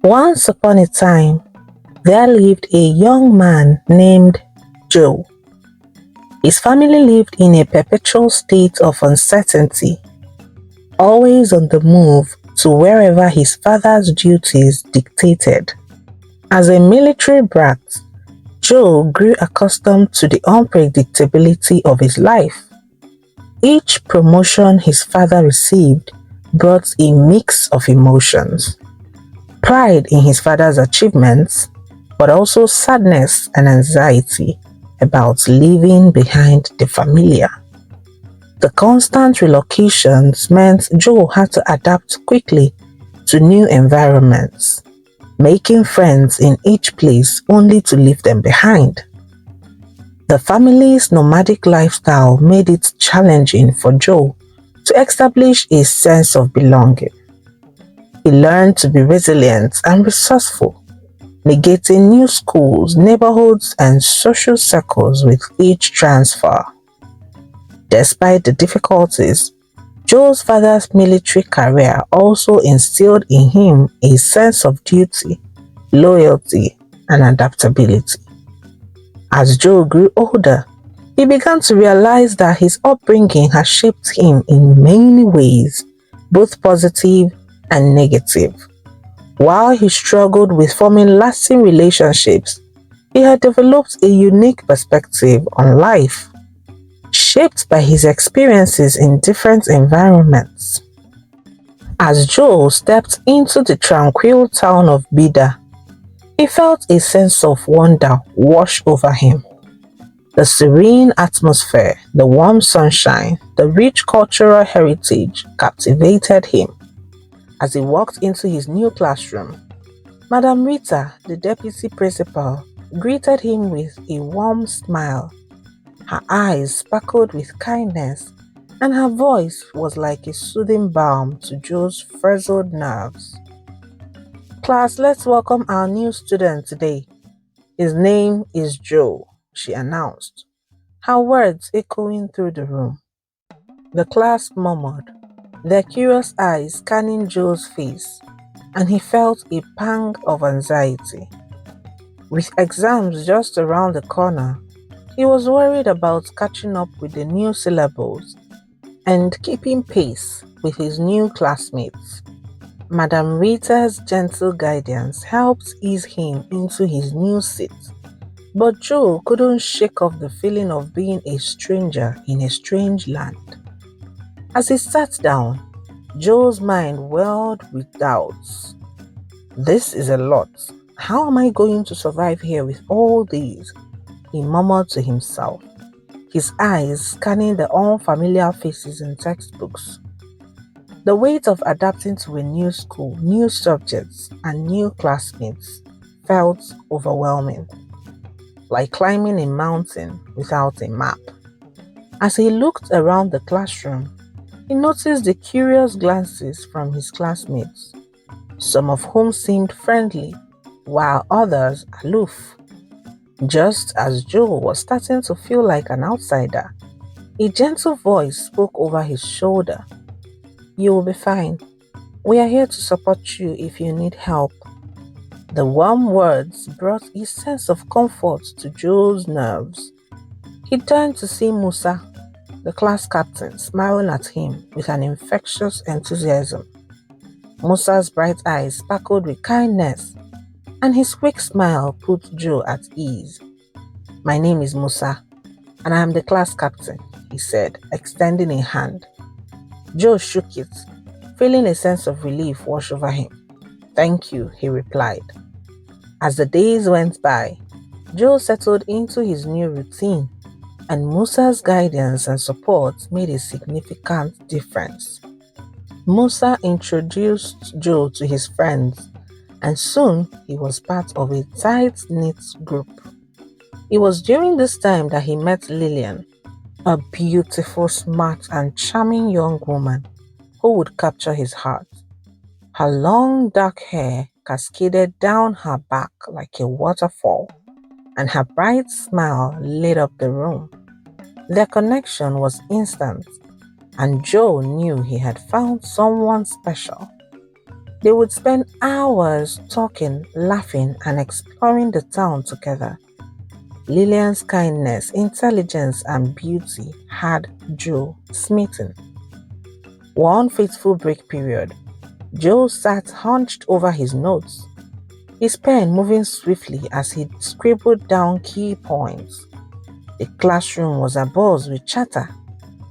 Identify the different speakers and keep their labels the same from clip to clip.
Speaker 1: Once upon a time, there lived a young man named Joe. His family lived in a perpetual state of uncertainty, always on the move to wherever his father's duties dictated. As a military brat, Joe grew accustomed to the unpredictability of his life. Each promotion his father received brought a mix of emotions: pride in his father's achievements, but also sadness and anxiety about leaving behind the familiar. The constant relocations meant Joe had to adapt quickly to new environments, making friends in each place only to leave them behind. The family's nomadic lifestyle made it challenging for Joe to establish a sense of belonging. He learned to be resilient and resourceful, navigating new schools, neighborhoods, and social circles with each transfer. Despite the difficulties, Joe's father's military career also instilled in him a sense of duty, loyalty, and adaptability. As Joe grew older, he began to realize that his upbringing had shaped him in many ways, both positive and negative. While he struggled with forming lasting relationships, he had developed a unique perspective on life, shaped by his experiences in different environments. As Joe stepped into the tranquil town of Bida, he felt a sense of wonder wash over him. The serene atmosphere, the warm sunshine, the rich cultural heritage captivated him. As he walked into his new classroom, Madam Rita, the deputy principal, greeted him with a warm smile. Her eyes sparkled with kindness, and her voice was like a soothing balm to Joe's frazzled nerves. "Class, let's welcome our new student today. His name is Joe," she announced, her words echoing through the room. The class murmured, their curious eyes scanning Joe's face, and he felt a pang of anxiety. With exams just around the corner, he was worried about catching up with the new syllables and keeping pace with his new classmates. Madam Rita's gentle guidance helped ease him into his new seat, but Joe couldn't shake off the feeling of being a stranger in a strange land. As he sat down, Joe's mind whirled with doubts. "This is a lot. How am I going to survive here with all these?" he murmured to himself, his eyes scanning the unfamiliar faces in textbooks. The weight of adapting to a new school, new subjects, and new classmates felt overwhelming, like climbing a mountain without a map. As he looked around the classroom, he noticed the curious glances from his classmates, some of whom seemed friendly, while others aloof. Just as Joe was starting to feel like an outsider, a gentle voice spoke over his shoulder. "You will be fine. We are here to support you if you need help." The warm words brought a sense of comfort to Joe's nerves. He turned to see Musa, the class captain, smiling at him with an infectious enthusiasm. Musa's bright eyes sparkled with kindness, and his quick smile put Joe at ease. "My name is Musa, and I am the class captain," he said, extending a hand. Joe shook it, feeling a sense of relief wash over him. "Thank you," he replied. As the days went by, Joe settled into his new routine, and Musa's guidance and support made a significant difference. Musa introduced Joe to his friends, and soon he was part of a tight-knit group. It was during this time that he met Lillian, a beautiful, smart, and charming young woman who would capture his heart. Her long dark hair cascaded down her back like a waterfall, and her bright smile lit up the room. Their connection was instant, and Joe knew he had found someone special. They would spend hours talking, laughing, and exploring the town together. Lillian's kindness, intelligence, and beauty had Joe smitten. One fateful break period, Joe sat hunched over his notes, his pen moving swiftly as he scribbled down key points. The classroom was abuzz with chatter,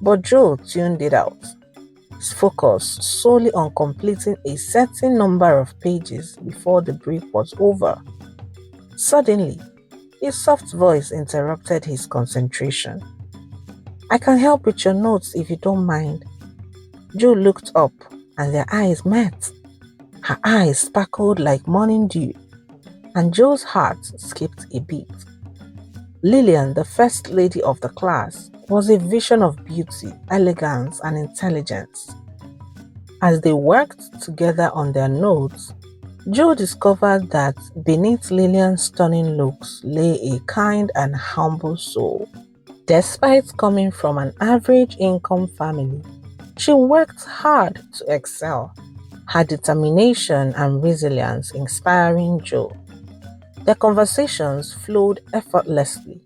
Speaker 1: but Joe tuned it out, his focus solely on completing a certain number of pages before the break was over. Suddenly, a soft voice interrupted his concentration. "I can help with your notes if you don't mind." Joe looked up and their eyes met. Her eyes sparkled like morning dew, and Joe's heart skipped a beat. Lillian, the first lady of the class, was a vision of beauty, elegance, and intelligence. As they worked together on their notes, Joe discovered that beneath Lillian's stunning looks lay a kind and humble soul. Despite coming from an average income family, she worked hard to excel, her determination and resilience inspiring Joe. Their conversations flowed effortlessly,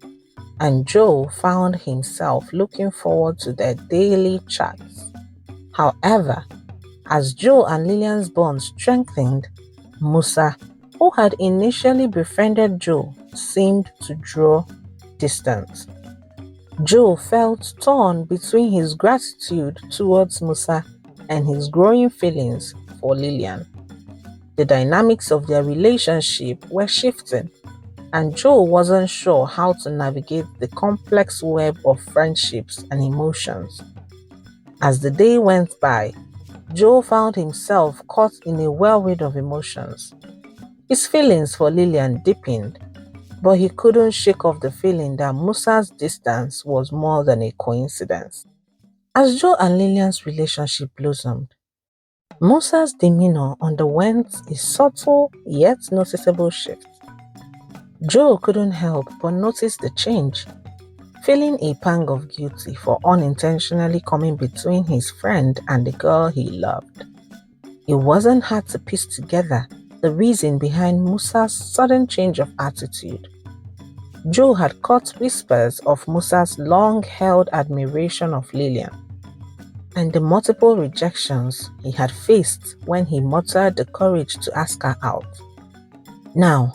Speaker 1: and Joe found himself looking forward to their daily chats. However, as Joe and Lillian's bond strengthened, Musa, who had initially befriended Joe, seemed to draw distance. Joe felt torn between his gratitude towards Musa and his growing feelings for Lillian. The dynamics of their relationship were shifting, and Joe wasn't sure how to navigate the complex web of friendships and emotions. As the day went by, Joe found himself caught in a whirlwind of emotions. His feelings for Lillian deepened, but he couldn't shake off the feeling that Musa's distance was more than a coincidence. As Joe and Lillian's relationship blossomed, Musa's demeanor underwent a subtle yet noticeable shift. Joe couldn't help but notice the change, feeling a pang of guilty for unintentionally coming between his friend and the girl he loved. It wasn't hard to piece together the reason behind Musa's sudden change of attitude. Joe had caught whispers of Musa's long-held admiration of Lillian, and the multiple rejections he had faced when he mustered the courage to ask her out. Now,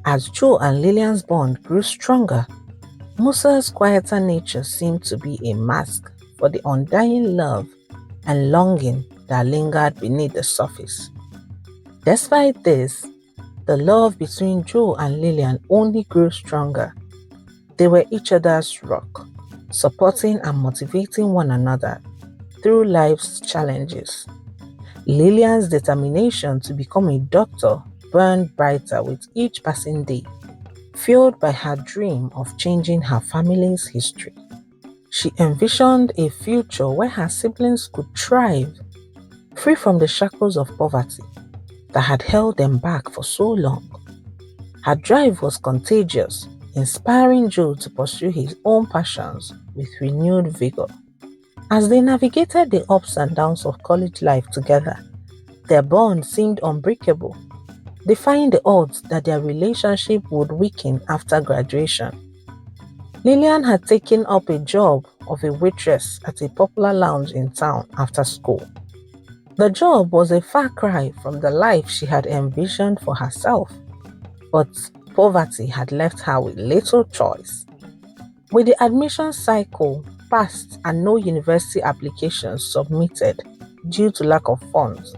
Speaker 1: as Joe and Lillian's bond grew stronger, Musa's quieter nature seemed to be a mask for the undying love and longing that lingered beneath the surface. Despite this, the love between Joe and Lillian only grew stronger. They were each other's rock, supporting and motivating one another through life's challenges. Lillian's determination to become a doctor burned brighter with each passing day, fueled by her dream of changing her family's history. She envisioned a future where her siblings could thrive, free from the shackles of poverty that had held them back for so long. Her drive was contagious, inspiring Joe to pursue his own passions with renewed vigor. As they navigated the ups and downs of college life together, their bond seemed unbreakable, defying the odds that their relationship would weaken after graduation. Lillian had taken up a job of a waitress at a popular lounge in town after school. The job was a far cry from the life she had envisioned for herself, but poverty had left her with little choice. With the admission cycle passed and no university applications submitted due to lack of funds,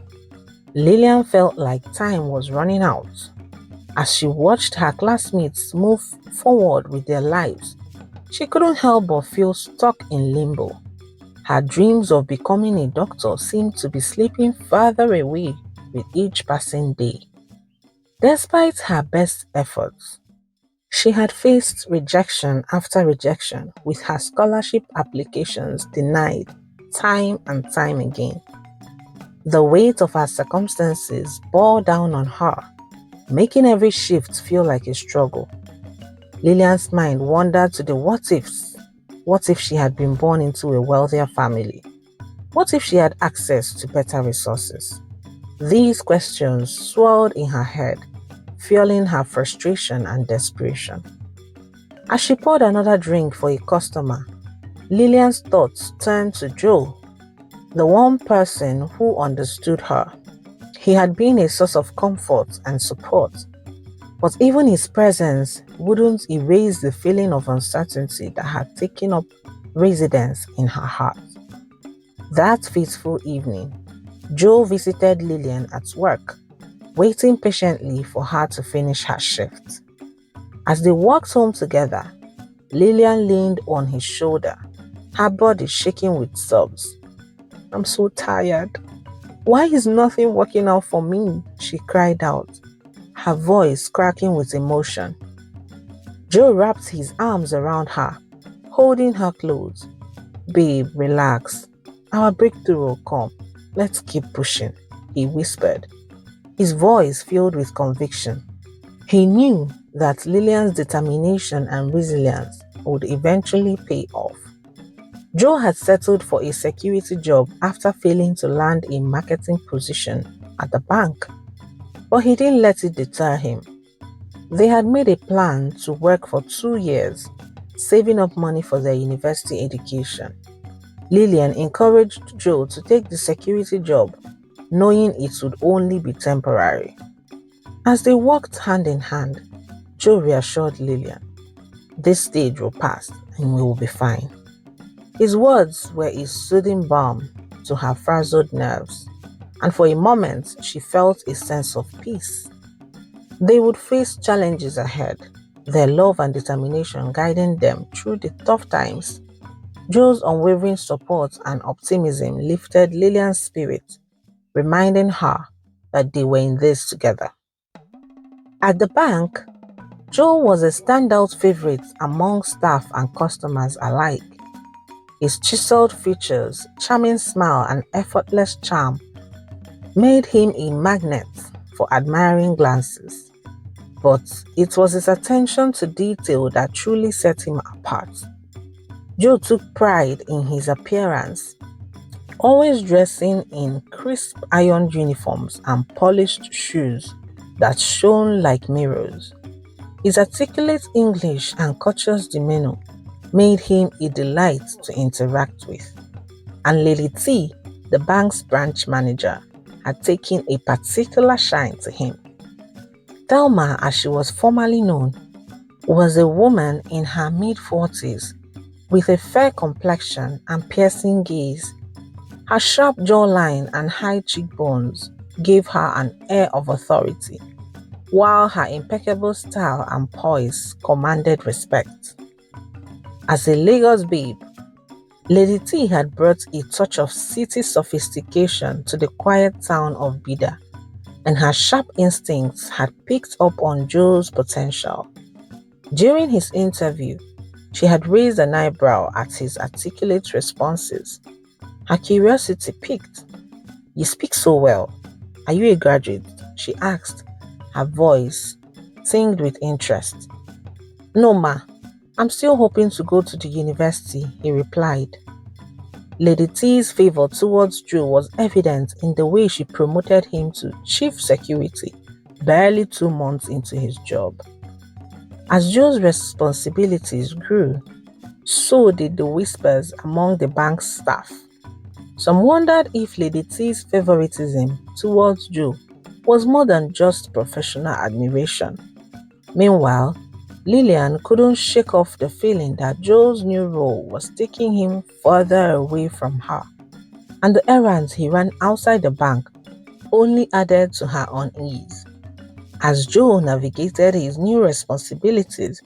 Speaker 1: Lillian felt like time was running out. As she watched her classmates move forward with their lives, she couldn't help but feel stuck in limbo. Her dreams of becoming a doctor seemed to be slipping further away with each passing day. Despite her best efforts, she had faced rejection after rejection, with her scholarship applications denied time and time again. The weight of her circumstances bore down on her, making every shift feel like a struggle. Lillian's mind wandered to the what ifs. What if she had been born into a wealthier family? What if she had access to better resources? These questions swirled in her head, fueling her frustration and desperation. As she poured another drink for a customer, Lillian's thoughts turned to Joe, the one person who understood her. He had been a source of comfort and support, but even his presence wouldn't erase the feeling of uncertainty that had taken up residence in her heart. That fateful evening, Joe visited Lillian at work, waiting patiently for her to finish her shift. As they walked home together, Lillian leaned on his shoulder, her body shaking with sobs. "I'm so tired. Why is nothing working out for me?" she cried out, her voice cracking with emotion. Joe wrapped his arms around her, holding her close. "Babe, relax. Our breakthrough will come. Let's keep pushing," he whispered, his voice filled with conviction. He knew that Lillian's determination and resilience would eventually pay off. Joe had settled for a security job after failing to land a marketing position at the bank, but he didn't let it deter him. They had made a plan to work for 2 years, saving up money for their university education. Lillian encouraged Joe to take the security job, knowing it would only be temporary. As they walked hand in hand, Joe reassured Lillian, "This stage will pass and we will be fine." His words were a soothing balm to her frazzled nerves, and for a moment she felt a sense of peace. They would face challenges ahead, their love and determination guiding them through the tough times. Joe's unwavering support and optimism lifted Lillian's spirit, reminding her that they were in this together. At the bank, Joe was a standout favorite among staff and customers alike. His chiseled features, charming smile, and effortless charm made him a magnet for admiring glances. But it was his attention to detail that truly set him apart. Joe took pride in his appearance, always dressing in crisp ironed uniforms and polished shoes that shone like mirrors. His articulate English and courteous demeanor made him a delight to interact with. And Lady T, the bank's branch manager, had taken a particular shine to him. Thelma, as she was formerly known, was a woman in her mid-40s with a fair complexion and piercing gaze. Her sharp jawline and high cheekbones gave her an air of authority, while her impeccable style and poise commanded respect. As a Lagos babe, Lady T had brought a touch of city sophistication to the quiet town of Bida, and her sharp instincts had picked up on Joe's potential. During his interview, she had raised an eyebrow at his articulate responses. Her curiosity piqued. "You speak so well. Are you a graduate?" she asked, her voice tinged with interest. "No, ma. I'm still hoping to go to the university," he replied. Lady T's favor towards Joe was evident in the way she promoted him to chief security barely 2 months into his job. As Joe's responsibilities grew, so did the whispers among the bank's staff. Some wondered if Lady T's favoritism towards Joe was more than just professional admiration. Meanwhile, Lillian couldn't shake off the feeling that Joe's new role was taking him further away from her, and the errands he ran outside the bank only added to her unease. As Joe navigated his new responsibilities,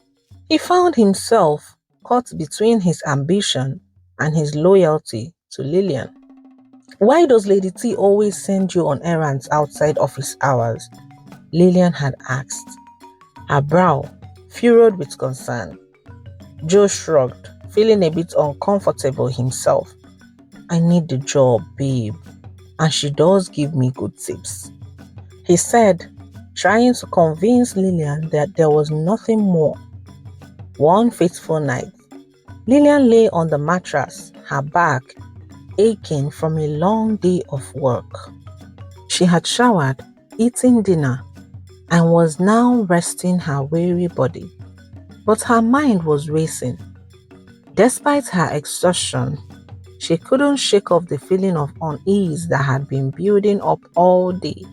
Speaker 1: he found himself caught between his ambition and his loyalty to Lillian. "Why does Lady T always send you on errands outside office hours?" Lillian had asked, her brow furrowed with concern. Joe shrugged, feeling a bit uncomfortable himself. "I need the job, babe, and she does give me good tips," he said, trying to convince Lillian that there was nothing more. One fateful night, Lillian lay on the mattress, her back aching from a long day of work. She had showered, eaten dinner, and was now resting her weary body. But her mind was racing. Despite her exhaustion, she couldn't shake off the feeling of unease that had been building up all day.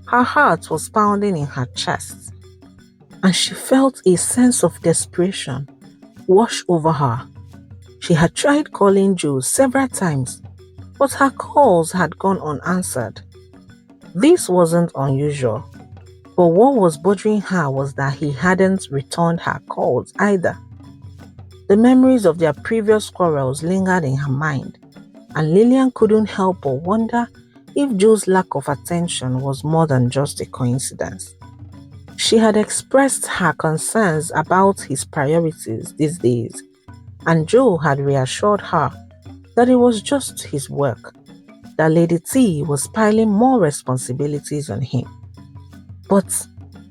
Speaker 1: Her heart was pounding in her chest, and she felt a sense of desperation wash over her. She had tried calling Joe several times, but her calls had gone unanswered. This wasn't unusual, but what was bothering her was that he hadn't returned her calls either. The memories of their previous quarrels lingered in her mind, and Lillian couldn't help but wonder if Joe's lack of attention was more than just a coincidence. She had expressed her concerns about his priorities these days, and Joe had reassured her that it was just his work, that Lady T was piling more responsibilities on him. But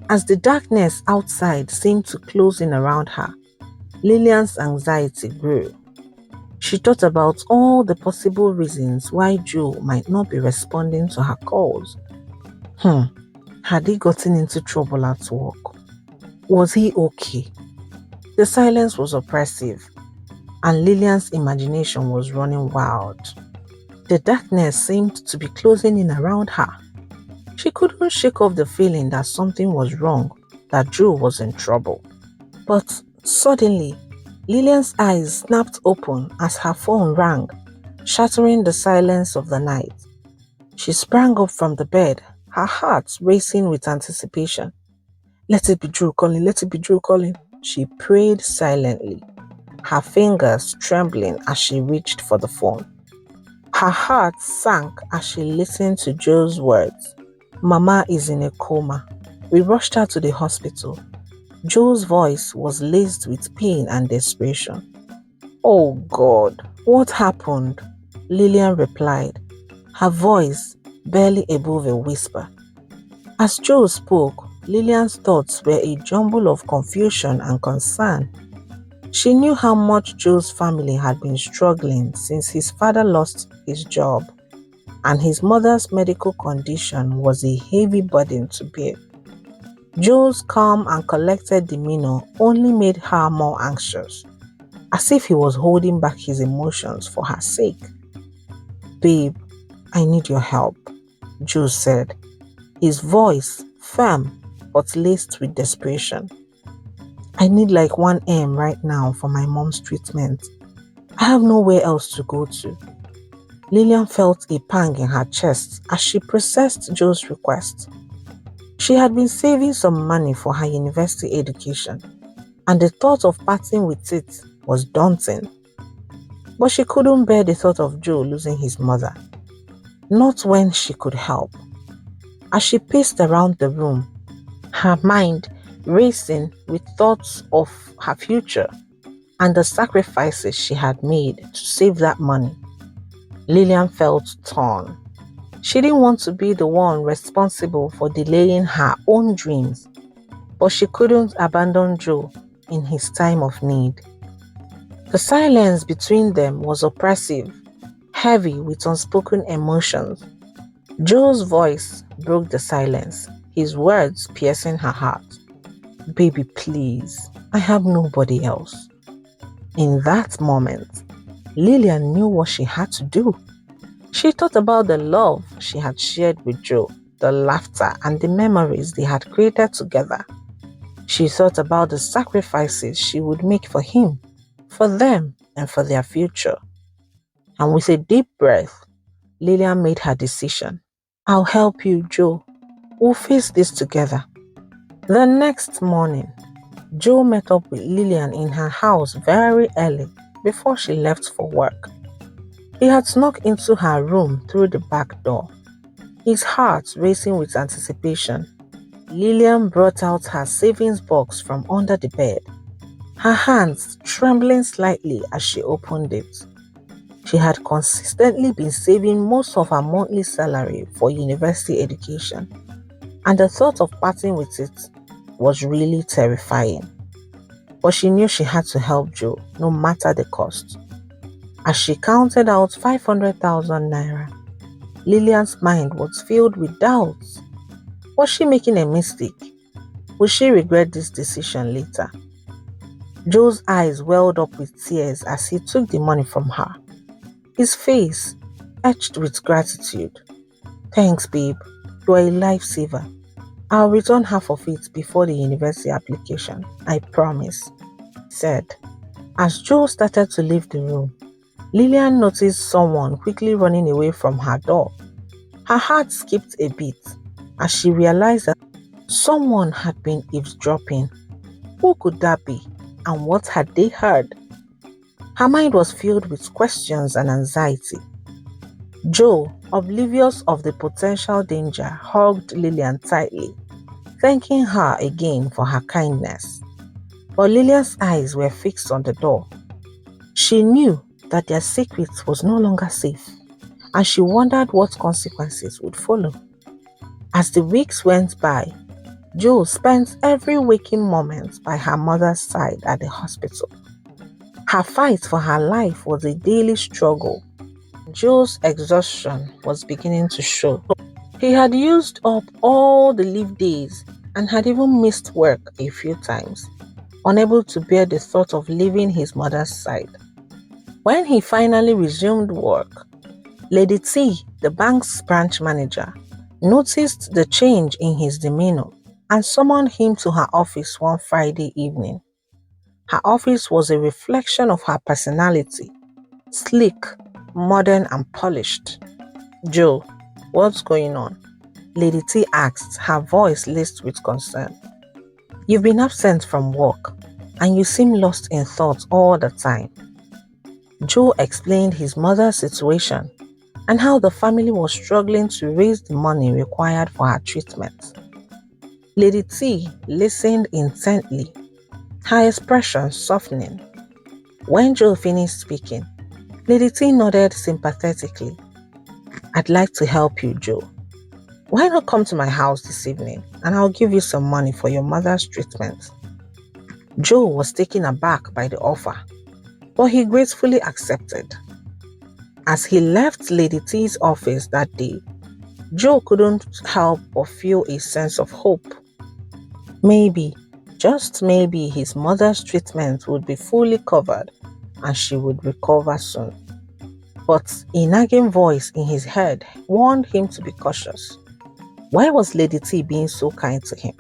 Speaker 1: as the darkness outside seemed to close in around her, Lillian's anxiety grew. She thought about all the possible reasons why Joe might not be responding to her calls. Had he gotten into trouble at work? Was he okay? The silence was oppressive, and Lillian's imagination was running wild. The darkness seemed to be closing in around her. She couldn't shake off the feeling that something was wrong, that Joe was in trouble. But suddenly, Lillian's eyes snapped open as her phone rang, shattering the silence of the night. She sprang up from the bed, her heart racing with anticipation. "Let it be Joe calling, let it be Joe calling," she prayed silently, her fingers trembling as she reached for the phone. Her heart sank as she listened to Joe's words. "Mama is in a coma. We rushed her to the hospital." Joe's voice was laced with pain and desperation. "Oh God, what happened?" Lillian replied, her voice barely above a whisper. As Joe spoke, Lillian's thoughts were a jumble of confusion and concern. She knew how much Joe's family had been struggling since his father lost his job, and his mother's medical condition was a heavy burden to bear. Joe's calm and collected demeanor only made her more anxious, as if he was holding back his emotions for her sake. "Babe, I need your help," Joe said, his voice firm but laced with desperation. "I need like 1 m right now for my mom's treatment. I have nowhere else to go to." Lillian felt a pang in her chest as she processed Joe's request. She had been saving some money for her university education, and the thought of parting with it was daunting. But she couldn't bear the thought of Joe losing his mother, not when she could help. As she paced around the room, her mind racing with thoughts of her future and the sacrifices she had made to save that money, Lillian felt torn. She didn't want to be the one responsible for delaying her own dreams, but she couldn't abandon Joe in his time of need. The silence between them was oppressive, heavy with unspoken emotions. Joe's voice broke the silence, his words piercing her heart. "Baby, please, I have nobody else." In that moment, Lillian knew what she had to do. She thought about the love she had shared with Joe, the laughter and the memories they had created together. She thought about the sacrifices she would make for him, for them, and for their future. And with a deep breath, Lillian made her decision. "I'll help you, Joe. We'll face this together." The next morning, Joe met up with Lillian in her house very early before she left for work. He had snuck into her room through the back door, his heart racing with anticipation. Lillian brought out her savings box from under the bed, her hands trembling slightly as she opened it. She had consistently been saving most of her monthly salary for university education, and the thought of parting with it was really terrifying. But she knew she had to help Joe, no matter the cost. As she counted out 500,000 naira, Lillian's mind was filled with doubts. Was she making a mistake? Would she regret this decision later? Joe's eyes welled up with tears as he took the money from her. His face etched with gratitude. Thanks, babe. You are a lifesaver. I'll return half of it before the university application. I promise, he said. As Joe started to leave the room, Lillian noticed someone quickly running away from her door. Her heart skipped a beat as she realized that someone had been eavesdropping. Who could that be, and what had they heard? Her mind was filled with questions and anxiety. Joe, oblivious of the potential danger, hugged Lillian tightly, thanking her again for her kindness. But Lillian's eyes were fixed on the door. She knew that their secret was no longer safe, and she wondered what consequences would follow. As the weeks went by, Joe spent every waking moment by her mother's side at the hospital. Her fight for her life was a daily struggle. Joe's exhaustion was beginning to show. He had used up all the leave days and had even missed work a few times, unable to bear the thought of leaving his mother's side. When he finally resumed work, Lady T, the bank's branch manager, noticed the change in his demeanor and summoned him to her office one Friday evening. Her office was a reflection of her personality, sleek, modern and polished. Joe, what's going on? Lady T asked, her voice laced with concern. You've been absent from work, and you seem lost in thought all the time. Joe explained his mother's situation and how the family was struggling to raise the money required for her treatment. Lady T listened intently, her expression softening. When Joe finished speaking, Lady T nodded sympathetically. I'd like to help you, Joe. Why not come to my house this evening and I'll give you some money for your mother's treatment? Joe was taken aback by the offer, but he gratefully accepted. As he left Lady T's office that day, Joe couldn't help but feel a sense of hope. Maybe, just maybe, his mother's treatment would be fully covered and she would recover soon. But a nagging voice in his head warned him to be cautious. Why was Lady T being so kind to him?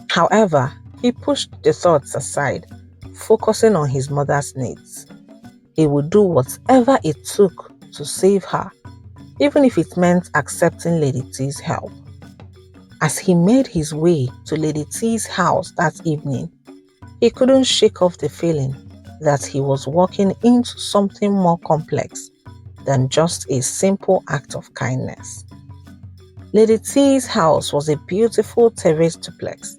Speaker 1: However, he pushed the thoughts aside, focusing on his mother's needs. He would do whatever it took to save her, even if it meant accepting Lady T's help. As he made his way to Lady T's house that evening, he couldn't shake off the feeling that he was walking into something more complex than just a simple act of kindness. Lady T's house was a beautiful terraced duplex,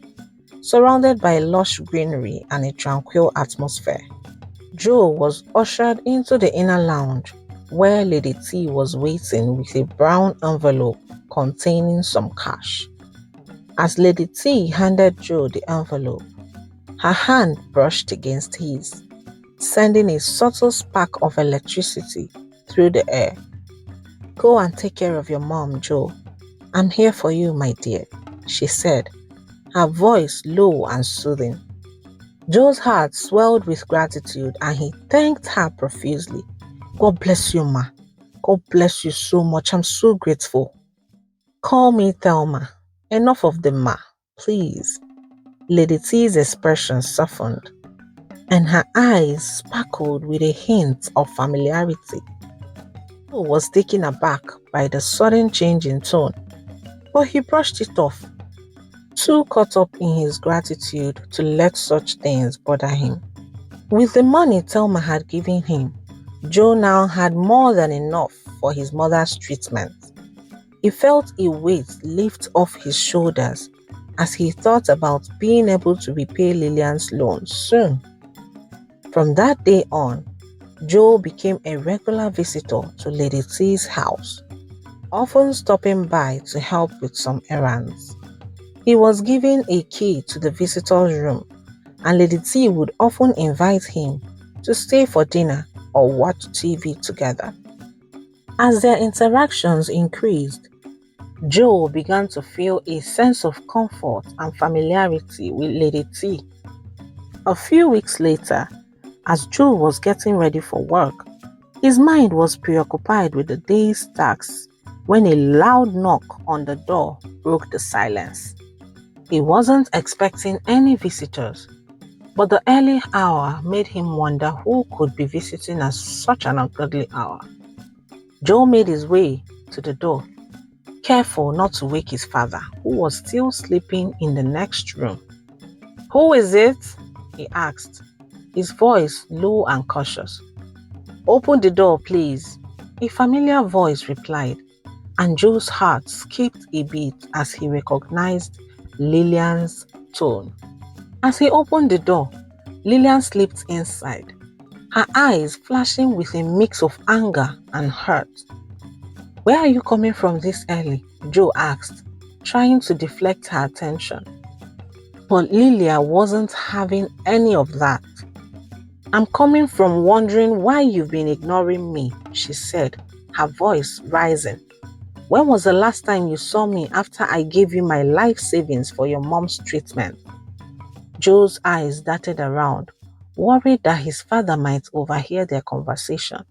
Speaker 1: surrounded by lush greenery and a tranquil atmosphere. Joe was ushered into the inner lounge where Lady T was waiting with a brown envelope containing some cash. As Lady T handed Joe the envelope, her hand brushed against his, sending a subtle spark of electricity through the air. Go and take care of your mom, Joe. I'm here for you, my dear, she said, her voice low and soothing. Joe's heart swelled with gratitude and he thanked her profusely. God bless you, ma. God bless you so much. I'm so grateful. Call me Thelma. Enough of the ma, please. Lady T's expression softened, and her eyes sparkled with a hint of familiarity. Joe was taken aback by the sudden change in tone, but he brushed it off, too caught up in his gratitude to let such things bother him. With the money Thelma had given him, Joe now had more than enough for his mother's treatment. He felt a weight lift off his shoulders as he thought about being able to repay Lillian's loan soon. From that day on, Joe became a regular visitor to Lady T's house, often stopping by to help with some errands. He was given a key to the visitor's room, and Lady T would often invite him to stay for dinner or watch TV together. As their interactions increased, Joe began to feel a sense of comfort and familiarity with Lady T. A few weeks later, as Joe was getting ready for work, his mind was preoccupied with the day's tasks when a loud knock on the door broke the silence. He wasn't expecting any visitors, but the early hour made him wonder who could be visiting at such an ungodly hour. Joe made his way to the door, careful not to wake his father, who was still sleeping in the next room. "Who is it?" he asked, his voice low and cautious. "Open the door, please," a familiar voice replied, and Joe's heart skipped a beat as he recognized Lillian's tone. As he opened the door, Lillian slipped inside, her eyes flashing with a mix of anger and hurt. "Where are you coming from this early?" Joe asked, trying to deflect her attention. But Lilia wasn't having any of that. "I'm coming from wondering why you've been ignoring me," she said, her voice rising. "When was the last time you saw me after I gave you my life savings for your mom's treatment?" Joe's eyes darted around, worried that his father might overhear their conversation.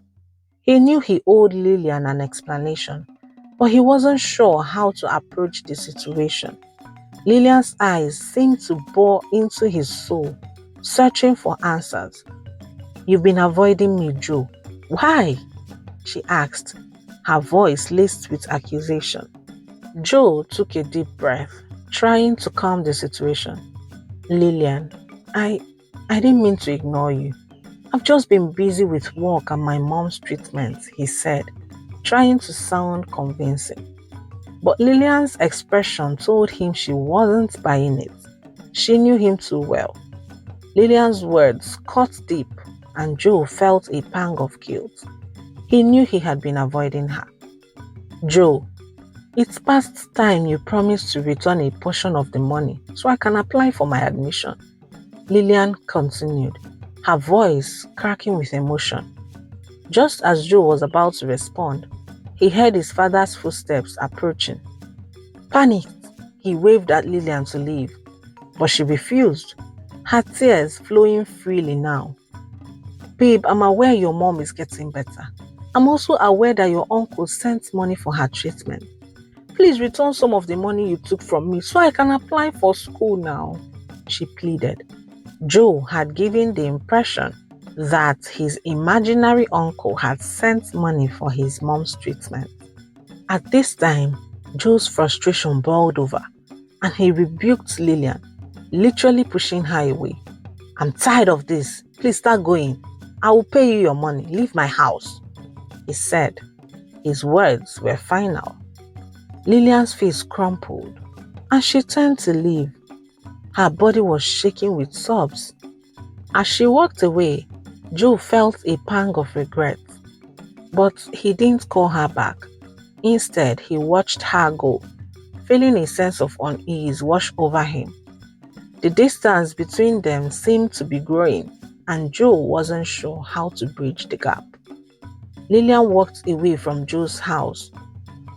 Speaker 1: He knew he owed Lillian an explanation, but he wasn't sure how to approach the situation. Lillian's eyes seemed to bore into his soul, searching for answers. "You've been avoiding me, Joe. Why?" she asked, her voice laced with accusation. Joe took a deep breath, trying to calm the situation. "Lillian, I didn't mean to ignore you. I've just been busy with work and my mom's treatment," he said, trying to sound convincing. But Lillian's expression told him she wasn't buying it. She knew him too well. Lillian's words cut deep, and Joe felt a pang of guilt. He knew he had been avoiding her. "Joe, it's past time you promised to return a portion of the money so I can apply for my admission," Lillian continued, her voice cracking with emotion. Just as Joe was about to respond, he heard his father's footsteps approaching. Panicked, he waved at Lillian to leave, but she refused, her tears flowing freely now. "Babe, I'm aware your mom is getting better. I'm also aware that your uncle sent money for her treatment. Please return some of the money you took from me so I can apply for school now," she pleaded. Joe had given the impression that his imaginary uncle had sent money for his mom's treatment. At this time, Joe's frustration boiled over, and he rebuked Lillian, literally pushing her away. "I'm tired of this. Please start going. I will pay you your money. Leave my house," he said. His words were final. Lillian's face crumpled, and she turned to leave. Her body was shaking with sobs. As she walked away, Joe felt a pang of regret, but he didn't call her back. Instead, he watched her go, feeling a sense of unease wash over him. The distance between them seemed to be growing, and Joe wasn't sure how to bridge the gap. Lillian walked away from Joe's house,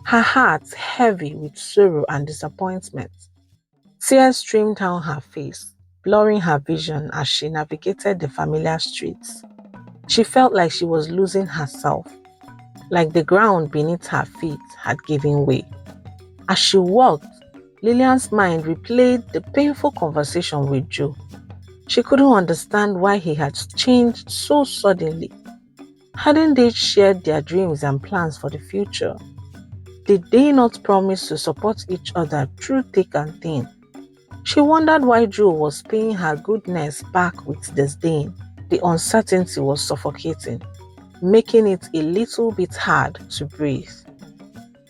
Speaker 1: her heart heavy with sorrow and disappointment. Tears streamed down her face, blurring her vision as she navigated the familiar streets. She felt like she was losing herself, like the ground beneath her feet had given way. As she walked, Lillian's mind replayed the painful conversation with Joe. She couldn't understand why he had changed so suddenly. Hadn't they shared their dreams and plans for the future? Did they not promise to support each other through thick and thin? She wondered why Joe was paying her goodness back with disdain. The uncertainty was suffocating, making it a little bit hard to breathe.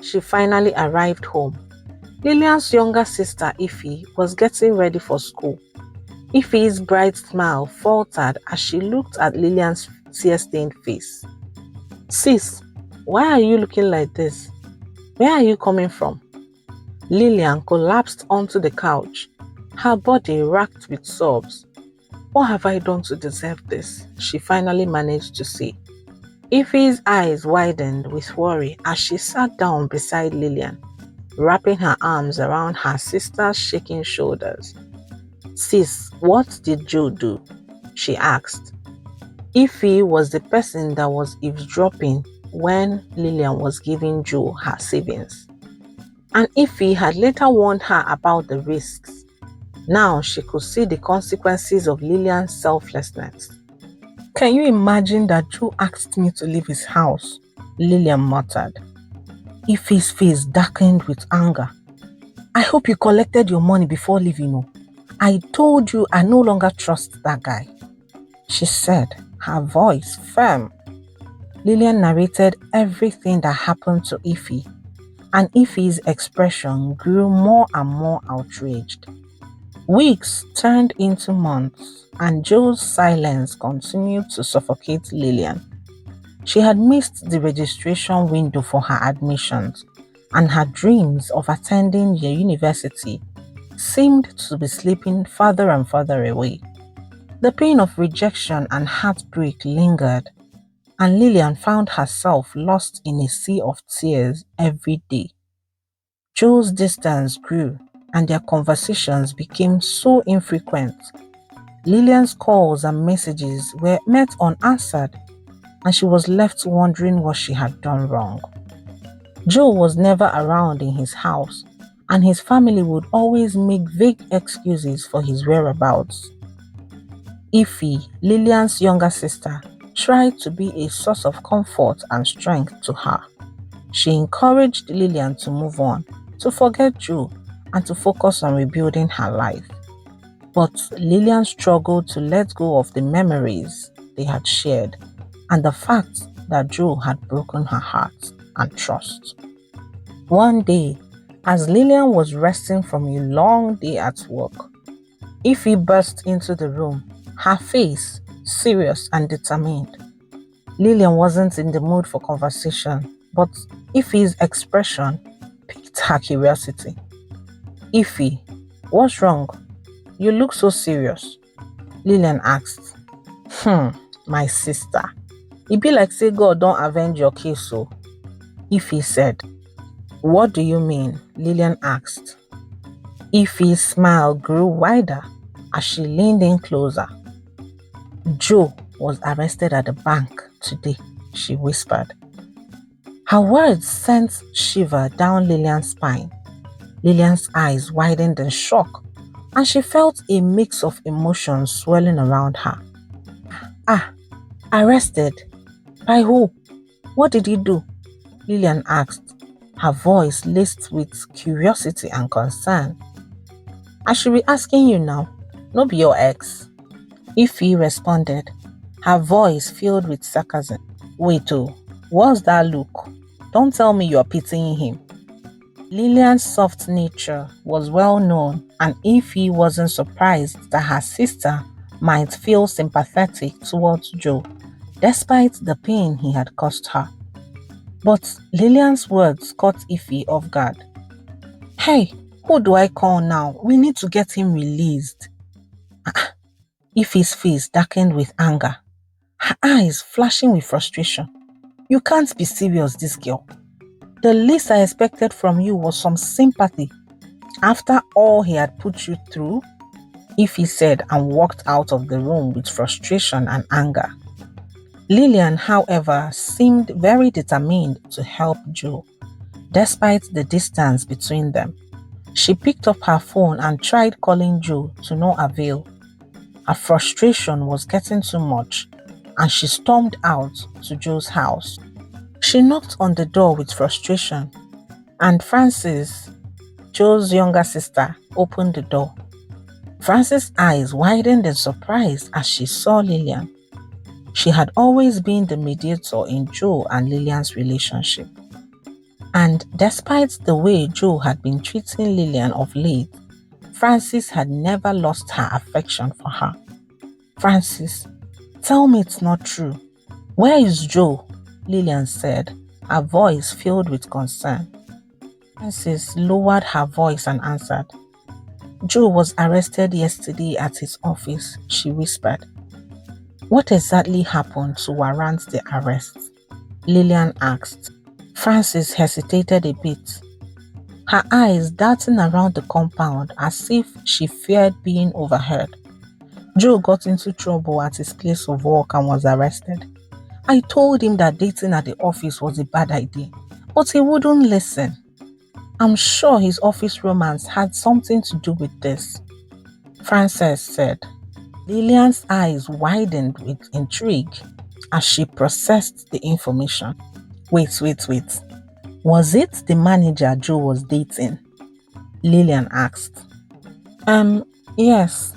Speaker 1: She finally arrived home. Lillian's younger sister, Ify, was getting ready for school. Ify's bright smile faltered as she looked at Lillian's tear-stained face. "Sis, why are you looking like this? Where are you coming from?" Lillian collapsed onto the couch, her body racked with sobs. "What have I done to deserve this?" she finally managed to say. Ife's eyes widened with worry as she sat down beside Lillian, wrapping her arms around her sister's shaking shoulders. "Sis, what did Joe do?" she asked. Ife was the person that was eavesdropping when Lillian was giving Joe her savings. And Ife had later warned her about the risks. Now she could see the consequences of Lillian's selflessness. "Can you imagine that Joe asked me to leave his house?" Lillian muttered. Ife's face darkened with anger. "I hope you collected your money before leaving. Oh. I told you I no longer trust that guy," she said, her voice firm. Lillian narrated everything that happened to Ife, and Ife's expression grew more and more outraged. Weeks turned into months, and Joe's silence continued to suffocate Lillian. She had missed the registration window for her admissions, and her dreams of attending the university seemed to be slipping further and further away. The pain of rejection and heartbreak lingered, and Lillian found herself lost in a sea of tears every day. Joe's distance grew, and their conversations became so infrequent. Lillian's calls and messages were met unanswered, and she was left wondering what she had done wrong. Joe was never around in his house, and his family would always make vague excuses for his whereabouts. Ife, Lillian's younger sister, tried to be a source of comfort and strength to her. She encouraged Lillian to move on, to forget Joe, and to focus on rebuilding her life. But Lillian struggled to let go of the memories they had shared and the fact that Joe had broken her heart and trust. One day, as Lillian was resting from a long day at work, Ife burst into the room, her face serious and determined. Lillian wasn't in the mood for conversation, but Ife's expression piqued her curiosity. "Ife, what's wrong? You look so serious," Lillian asked. My sister. It be like say God don't avenge your case, so," Ife said. "What do you mean?" Lillian asked. Ife's smile grew wider as she leaned in closer. "Joe was arrested at the bank today," she whispered. Her words sent shiver down Lillian's spine. Lillian's eyes widened in shock, and she felt a mix of emotions swirling around her. Arrested? By who? What did he do?" Lillian asked, her voice laced with curiosity and concern. "I should be asking you now, no be your ex," Ife responded, her voice filled with sarcasm. "Wait, what's that look? Don't tell me you're pitying him." Lillian's soft nature was well known, and Ife wasn't surprised that her sister might feel sympathetic towards Joe, despite the pain he had caused her. But Lillian's words caught Ife off guard. "Hey, who do I call now? We need to get him released." Ife's face darkened with anger, her eyes flashing with frustration. "You can't be serious, this girl. The least I expected from you was some sympathy after all he had put you through," Ife said, and walked out of the room with frustration and anger. Lillian, however, seemed very determined to help Joe, despite the distance between them. She picked up her phone and tried calling Joe to no avail. Her frustration was getting too much, and she stormed out to Joe's house. She knocked on the door with frustration, and Frances, Joe's younger sister, opened the door. Frances' eyes widened in surprise as she saw Lillian. She had always been the mediator in Joe and Lillian's relationship. And despite the way Joe had been treating Lillian of late, Frances had never lost her affection for her. "Frances, tell me it's not true. Where is Joe?" Lillian said, her voice filled with concern. Frances lowered her voice and answered. "Joe was arrested yesterday at his office," she whispered. "What exactly happened to warrant the arrest?" Lillian asked. Frances hesitated a bit, her eyes darting around the compound as if she feared being overheard. Joe got into trouble at his place of work and was arrested. I told him that dating at the office was a bad idea, but he wouldn't listen. I'm sure his office romance had something to do with this, Frances said. Lillian's eyes widened with intrigue as she processed the information. Wait. Was it the manager Joe was dating? Lillian asked. Yes.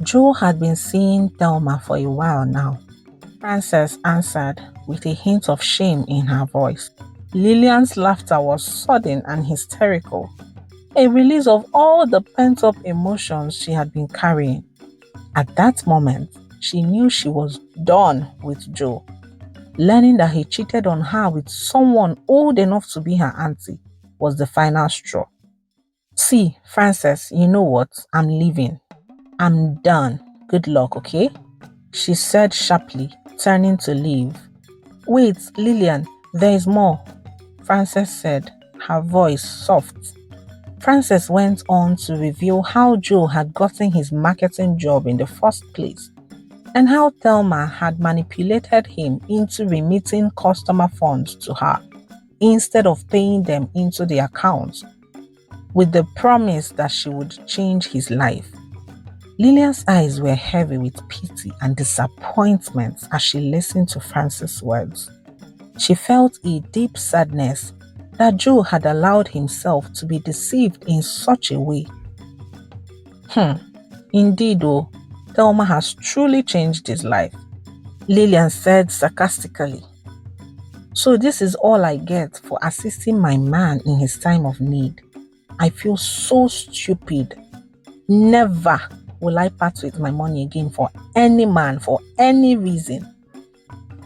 Speaker 1: Joe had been seeing Thelma for a while now, Frances answered with a hint of shame in her voice. Lillian's laughter was sudden and hysterical, a release of all the pent-up emotions she had been carrying. At that moment, she knew she was done with Joe. Learning that he cheated on her with someone old enough to be her auntie was the final straw. See, Frances, you know what? I'm leaving. I'm done. Good luck, okay? She said sharply, turning to leave. Wait, Lillian, there is more, Frances said, her voice soft. Frances went on to reveal how Joe had gotten his marketing job in the first place and how Thelma had manipulated him into remitting customer funds to her instead of paying them into the account, with the promise that she would change his life. Lillian's eyes were heavy with pity and disappointment as she listened to Frances' words. She felt a deep sadness that Joe had allowed himself to be deceived in such a way. Indeed, though, Thelma has truly changed his life, Lillian said sarcastically. So this is all I get for assisting my man in his time of need. I feel so stupid. Never will I part with my money again for any man for any reason.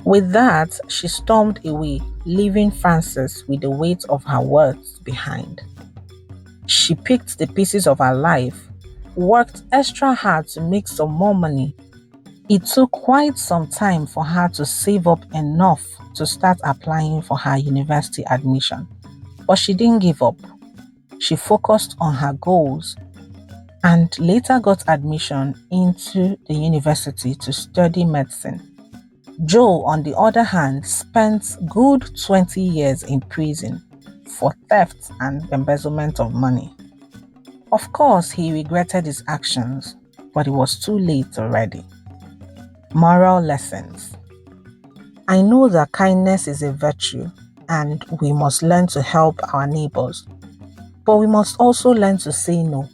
Speaker 1: With that, she stormed away, leaving Frances with the weight of her words behind. She picked the pieces of her life, worked extra hard to make some more money. It took quite some time for her to save up enough to start applying for her university admission, but she didn't give up. She focused on her goals and later got admission into the university to study medicine. Joe, on the other hand, spent good 20 years in prison for theft and embezzlement of money. Of course, he regretted his actions, but it was too late already. Moral lessons. I know that kindness is a virtue and we must learn to help our neighbors, but we must also learn to say no.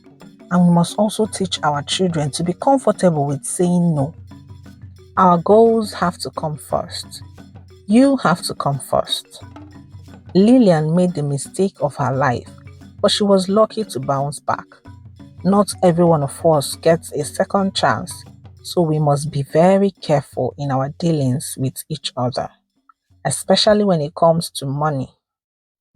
Speaker 1: And we must also teach our children to be comfortable with saying no. Our goals have to come first. You have to come first. Lillian made the mistake of her life, but she was lucky to bounce back. Not every one of us gets a second chance, so we must be very careful in our dealings with each other, especially when it comes to money.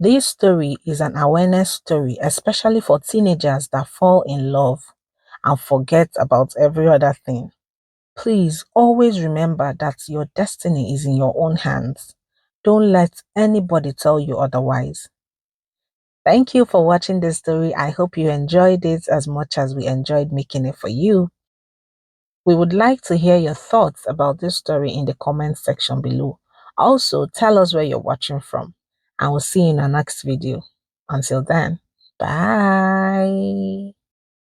Speaker 1: This story is an awareness story, especially for teenagers that fall in love and forget about every other thing. Please always remember that your destiny is in your own hands. Don't let anybody tell you otherwise. Thank you for watching this story. I hope you enjoyed it as much as we enjoyed making it for you. We would like to hear your thoughts about this story in the comment section below. Also, tell us where you're watching from, and we'll see you in our next video. Until then, bye.